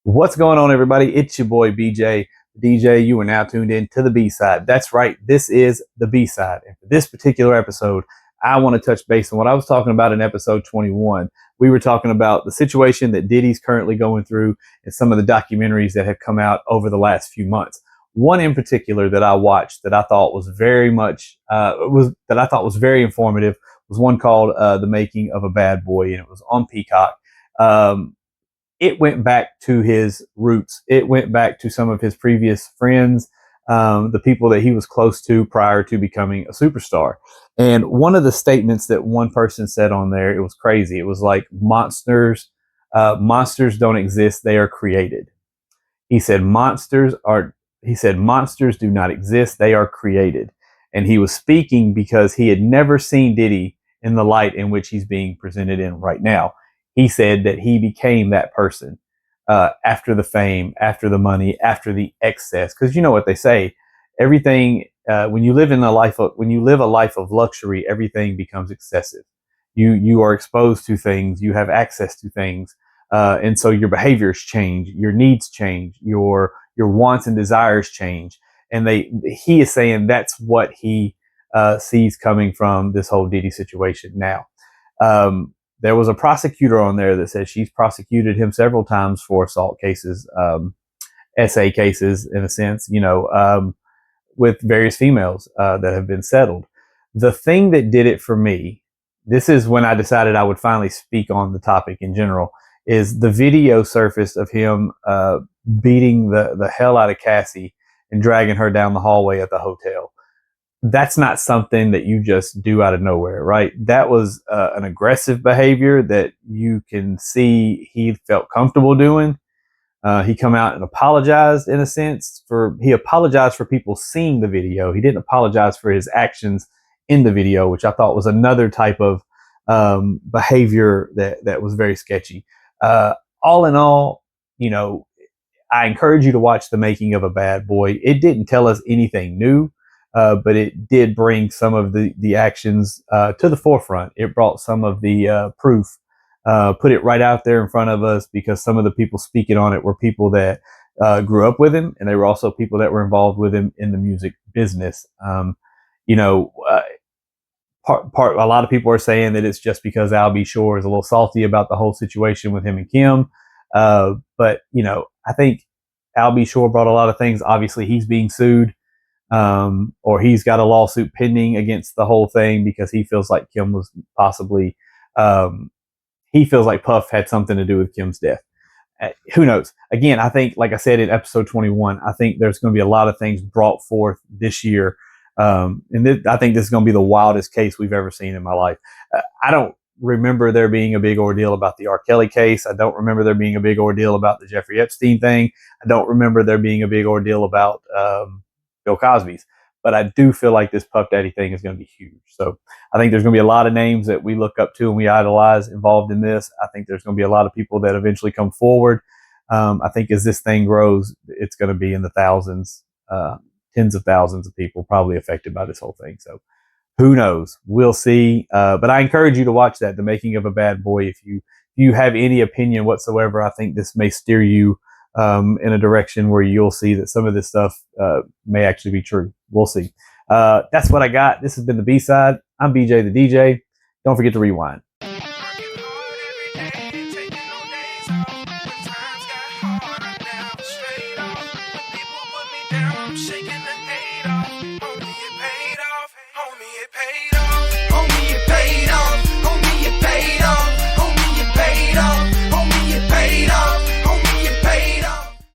What's going on, everybody? It's your boy BJ, DJ. You are now tuned in to the B side. That's right, this is the B side. And for this particular episode, I want to touch base on what I was talking about in episode 21. We were talking about the situation that Diddy's currently going through and some of the documentaries that have come out over the last few months. One in particular that I watched that I thought was very informative was one called "The Making of a Bad Boy," and it was on Peacock. It went back to his roots. It went back to some of his previous friends, the people that he was close to prior to becoming a superstar. And one of the statements that one person said on there, it was crazy. It was like monsters don't exist; they are created. He said monsters do not exist; they are created. And he was speaking because he had never seen Diddy in the light in which he's being presented in right now. He said that he became that person after the fame, after the money, after the excess. Because you know what they say, everything when you live a life of luxury, everything becomes excessive. You are exposed to things, you have access to things, and so your behaviors change, your needs change, your wants and desires change. And he is saying that's what he sees coming from this whole Diddy situation now. There was a prosecutor on there that says she's prosecuted him several times for assault cases, SA cases, in a sense, with various females that have been settled. The thing that did it for me, this is when I decided I would finally speak on the topic in general, is the video surfaced of him beating the hell out of Cassie and dragging her down the hallway at the hotel. That's not something that you just do out of nowhere, right? That was an aggressive behavior that you can see he felt comfortable doing. He come out and apologized in a sense he apologized for people seeing the video. He didn't apologize for his actions in the video, which I thought was another type of behavior that was very sketchy. All in all, I encourage you to watch The Making of a Bad Boy. It didn't tell us anything new. But it did bring some of the actions to the forefront. It brought some of the proof, put it right out there in front of us, because some of the people speaking on it were people that grew up with him, and they were also people that were involved with him in the music business. A lot of people are saying that it's just because Al B. Shore is a little salty about the whole situation with him and Kim. But I think Al B. Shore brought a lot of things. Obviously, he's being sued. Or he's got a lawsuit pending against the whole thing because he feels like Kim was possibly, he feels like Puff had something to do with Kim's death. Who knows? Again, I think, like I said in episode 21, I think there's going to be a lot of things brought forth this year. I think this is going to be the wildest case we've ever seen in my life. I don't remember there being a big ordeal about the R. Kelly case. I don't remember there being a big ordeal about the Jeffrey Epstein thing. I don't remember there being a big ordeal about, Bill Cosby's, but I do feel like this Puff Daddy thing is going to be huge. So I think there's going to be a lot of names that we look up to and we idolize involved in this. I think there's going to be a lot of people that eventually come forward. I think as this thing grows, it's going to be in the thousands, tens of thousands of people probably affected by this whole thing. So who knows? We'll see. But I encourage you to watch that, The Making of a Bad Boy. If you have any opinion whatsoever, I think this may steer you in a direction where you'll see that some of this stuff may actually be true. We'll see. That's what I got. This has been the B-side. I'm BJ the DJ. Don't forget to rewind. Homie,